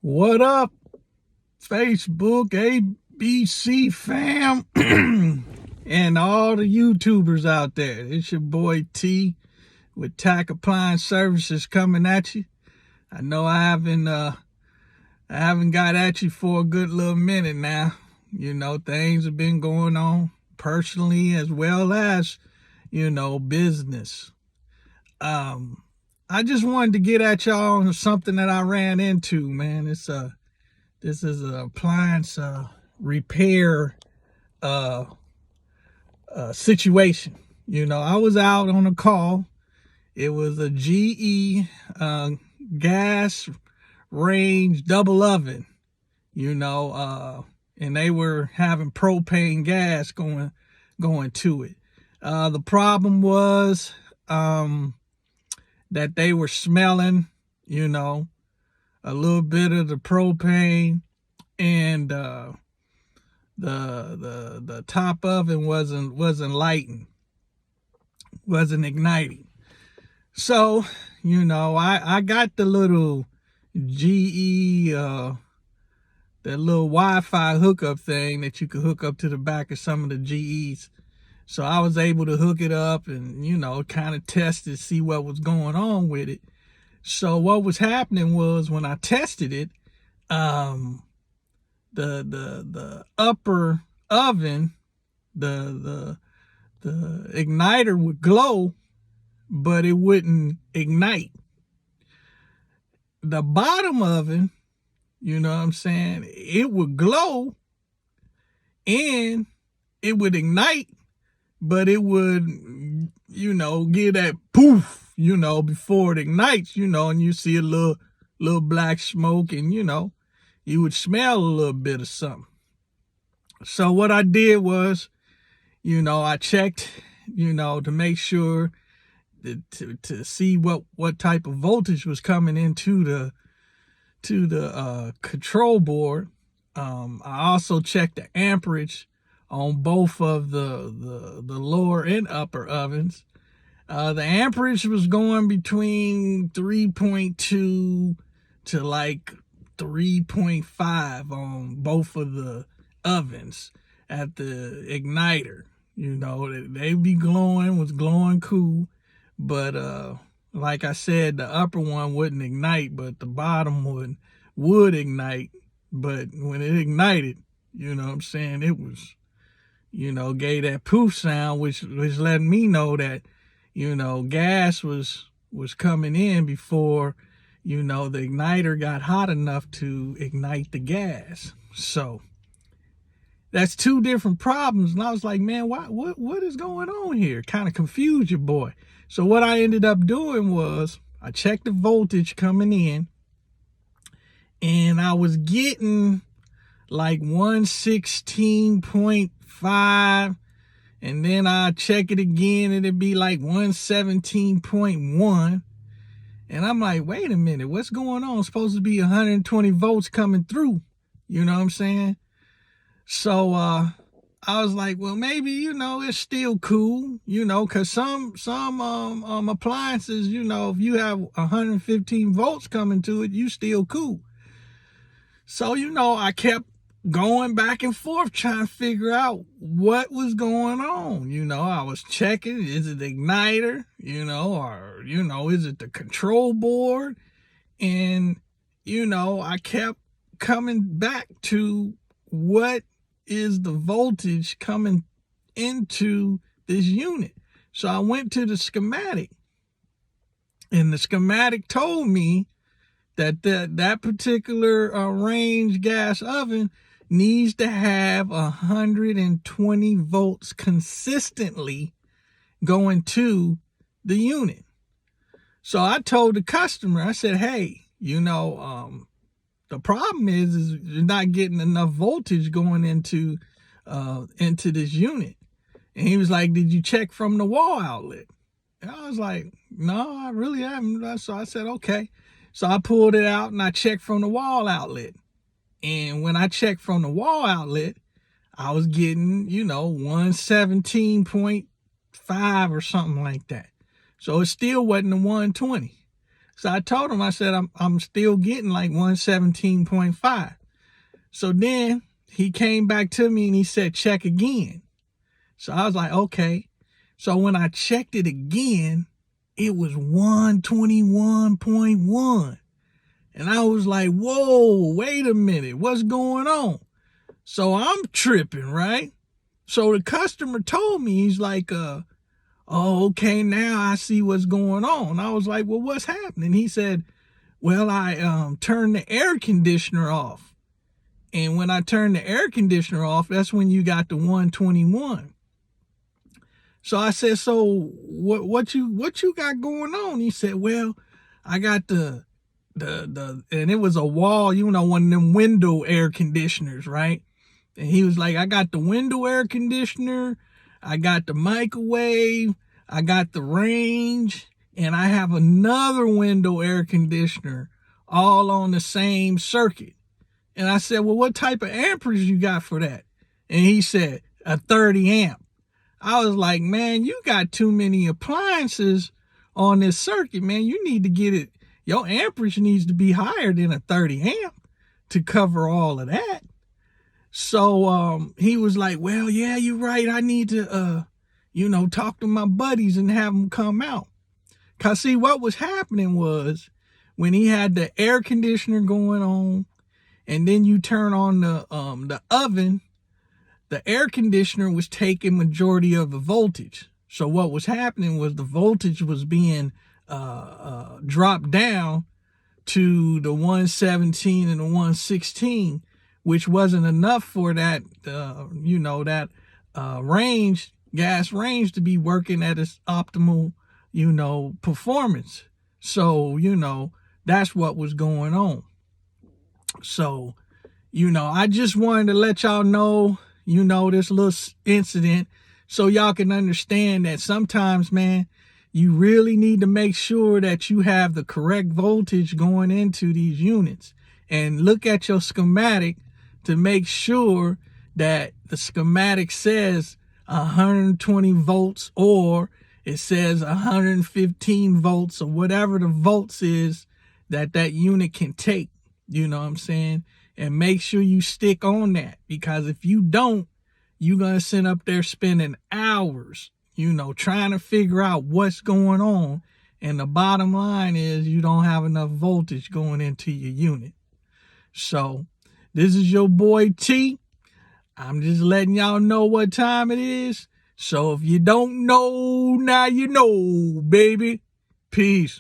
What up, Facebook, ABC fam, and all the YouTubers out there? It's your boy T with TAC Appliance Services coming at you. I know I haven't got at you for a good little minute now. You know, things have been going on personally as well as, business. I just wanted to get at y'all on something that I ran into, man. This is an appliance repair uh, situation. I was out on a call. It was a GE gas range double oven, and they were having propane gas going to it. The problem was that they were smelling, a little bit of the propane, and the top oven wasn't lighting, wasn't igniting. So, I got the little GE that little Wi-Fi hookup thing that you could hook up to the back of some of the GEs. So I was able to hook it up and, kind of test it, see what was going on with it. So what was happening was when I tested it, the upper oven, the igniter would glow, but it wouldn't ignite. The bottom oven, it would glow and it would ignite, but it would, give that poof, before it ignites, and you see a little black smoke, and, you would smell a little bit of something. So what I did was, I checked, to make sure to see what type of voltage was coming into the control board. I also checked the amperage on both of the lower and upper ovens. The amperage was going between 3.2 to like 3.5 on both of the ovens at the igniter. They be glowing, was glowing cool, but like I said, the upper one wouldn't ignite, but the bottom one would ignite. But when it ignited, it was, gave that poof sound, which was letting me know that, gas was coming in before, the igniter got hot enough to ignite the gas. So that's two different problems. And I was like, man, what is going on here? Kind of confused your boy. So what I ended up doing was I checked the voltage coming in, and I was getting like 116.5, and then I check it again, and it'd be like 117.1. And I'm like, wait a minute, what's going on? It's supposed to be 120 volts coming through. You know what I'm saying? So I was like, well, maybe, it's still cool, because some appliances, if you have 115 volts coming to it, you still cool. So, I kept going back and forth trying to figure out what was going on. I was checking, is it the igniter, or, is it the control board? And, I kept coming back to what is the voltage coming into this unit. So I went to the schematic, and the schematic told me that that particular range gas oven needs to have 120 volts consistently going to the unit. So I told the customer, I said, hey, the problem is you're not getting enough voltage going into this unit. And he was like, did you check from the wall outlet? And I was like, no, I really haven't. So I said, okay. So I pulled it out and I checked from the wall outlet. And when I checked from the wall outlet, I was getting, 117.5 or something like that. So it still wasn't the 120. So I told him, I said, I'm still getting like 117.5. So then he came back to me and he said, check again. So I was like, okay. So when I checked it again, it was 121.1. And I was like, whoa, wait a minute, what's going on? So I'm tripping, right? So the customer told me, he's like, oh, okay, now I see what's going on. I was like, well, what's happening? He said, well, I turned the air conditioner off. And when I turned the air conditioner off, that's when you got the 121. So I said, so what you got going on? He said, well, I got the and it was a wall, you know, one of them window air conditioners, right? And he was like, I got the window air conditioner, I got the microwave, I got the range, and I have another window air conditioner all on the same circuit. And I said, well, what type of amperage you got for that? And he said, a 30 amp. I was like, man, you got too many appliances on this circuit, man. You need to get it. Your amperage needs to be higher than a 30 amp to cover all of that. So he was like, well, yeah, you're right. I need to, talk to my buddies and have them come out. Because see, what was happening was when he had the air conditioner going on and then you turn on the oven, the air conditioner was taking majority of the voltage. So what was happening was the voltage was being dropped down to the 117 and the 116, which wasn't enough for that, range, gas range to be working at its optimal, performance. So, that's what was going on. So, I just wanted to let y'all know, this little incident so y'all can understand that sometimes, man, you really need to make sure that you have the correct voltage going into these units and look at your schematic to make sure that the schematic says 120 volts or it says 115 volts or whatever the volts is that unit can take, you know what I'm saying? And make sure you stick on that, because if you don't, you're going to sit up there spending hours, trying to figure out what's going on. And the bottom line is you don't have enough voltage going into your unit. So this is your boy T. I'm just letting y'all know what time it is. So if you don't know, now you know, baby. Peace.